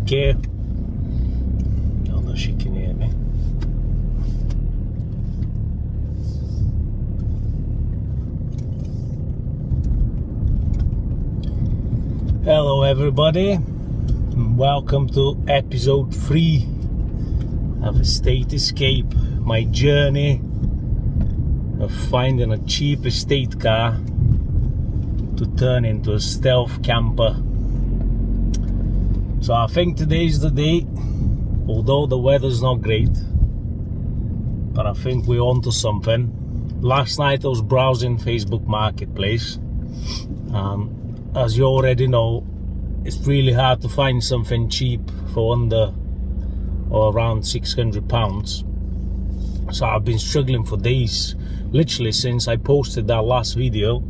here. Don't know if she can hear me. Hello everybody, welcome to episode 3 of Estate Escape, my journey of finding a cheap estate car to turn into a stealth camper. So I think today's the day, although the weather's not great, but I think we're onto something. Last night I was browsing Facebook Marketplace. As you already know, it's really hard to find something cheap for under or around £600. So I've been struggling for days, literally since I posted that last video.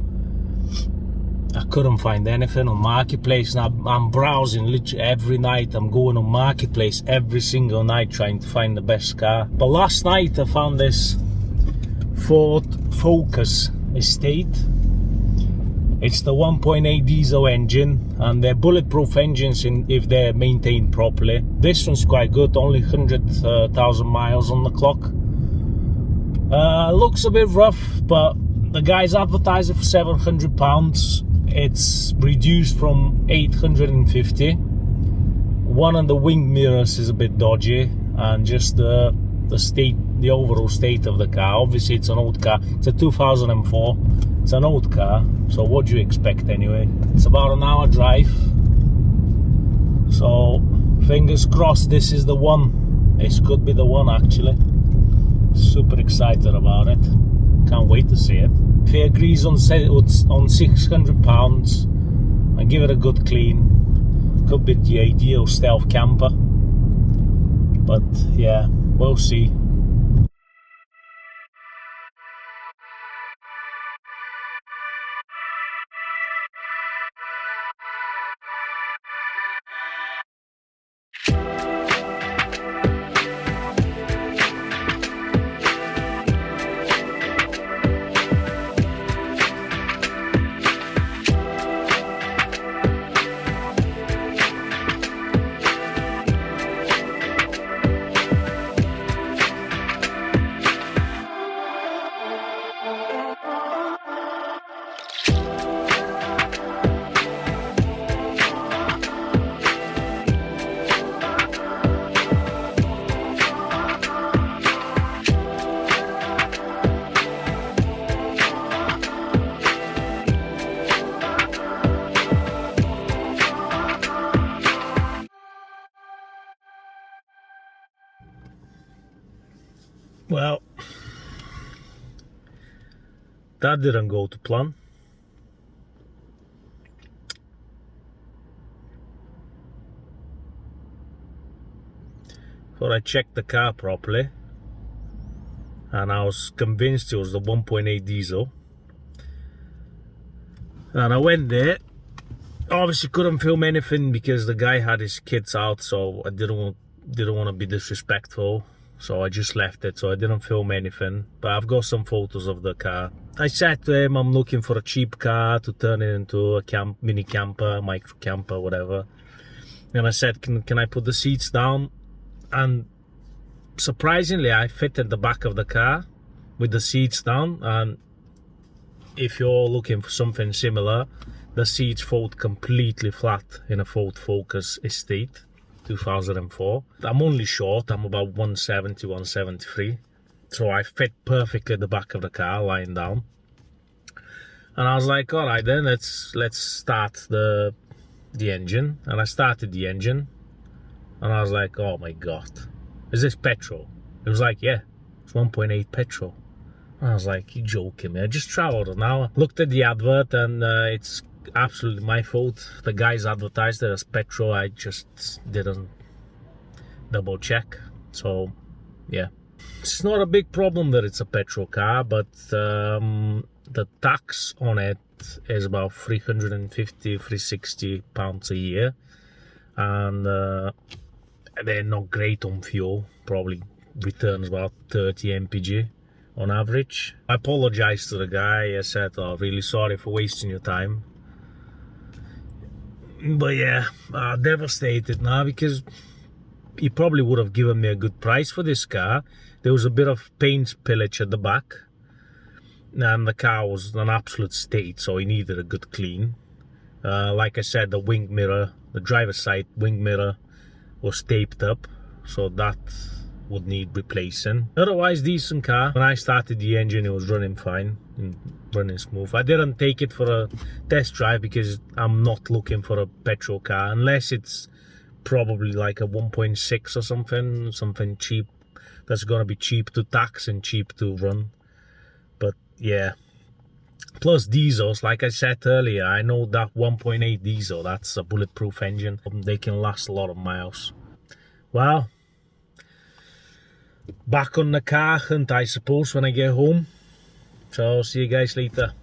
I couldn't find anything on Marketplace, and I'm browsing literally every night. I'm going on Marketplace every single night trying to find the best car. But last night I found this Ford Focus Estate. It's the 1.8 diesel engine, and they're bulletproof engines if they're maintained properly. This one's quite good, only 100,000 miles on the clock. Looks a bit rough, but the guy's advertising for £700. It's reduced from 850. One of the wing mirrors is a bit dodgy, and just the overall state of the car. Obviously it's an old car. It's a 2004. It's an old car, so what do you expect anyway? It's about an hour drive, so fingers crossed this is the one. This could be the one actually. Super excited about it. Can't wait to see it. If he agrees on £600 and give it a good clean, could be the ideal stealth camper. But yeah, we'll see. Well, that didn't go to plan. But I checked the car properly, and I was convinced it was the 1.8 diesel. And I went there. Obviously couldn't film anything because the guy had his kids out, so I didn't want to be disrespectful. So I just left it, so I didn't film anything. But I've got some photos of the car. I said to him, I'm looking for a cheap car to turn it into a mini camper, micro camper, whatever. And I said, can I put the seats down? And surprisingly, I fit in the back of the car with the seats down. And if you're looking for something similar, the seats fold completely flat in a Ford Focus Estate 2004. I'm only short, I'm about 170, 173. So I fit perfectly at the back of the car, lying down. And I was like, all right then, let's start the engine. And I started the engine. And I was like, oh my God, is this petrol? It was like, yeah, it's 1.8 petrol. And I was like, you joking me? I just traveled an hour. Looked at the advert, and it's absolutely my fault. The guys advertised it as petrol. I just didn't double check. So yeah, it's not a big problem that it's a petrol car, but the tax on it is about 350, 360 pounds a year, and they're not great on fuel. Probably returns about 30 mpg on average. I apologized to the guy. I said, oh, really sorry for wasting your time. But yeah, devastated now because he probably would have given me a good price for this car. There was a bit of paint spillage at the back, and the car was in an absolute state, so he needed a good clean. Like I said, the wing mirror, the driver's side wing mirror was taped up, so that would need replacing. Otherwise, decent car. When I started the engine, it was running fine and running smooth. I didn't take it for a test drive because I'm not looking for a petrol car unless it's probably like a 1.6 or something cheap that's gonna be cheap to tax and cheap to run. But yeah, plus diesels, like I said earlier, I know that 1.8 diesel, that's a bulletproof engine. They can last a lot of miles. Well, back on the car hunt, I suppose, when I get home. So see you guys later.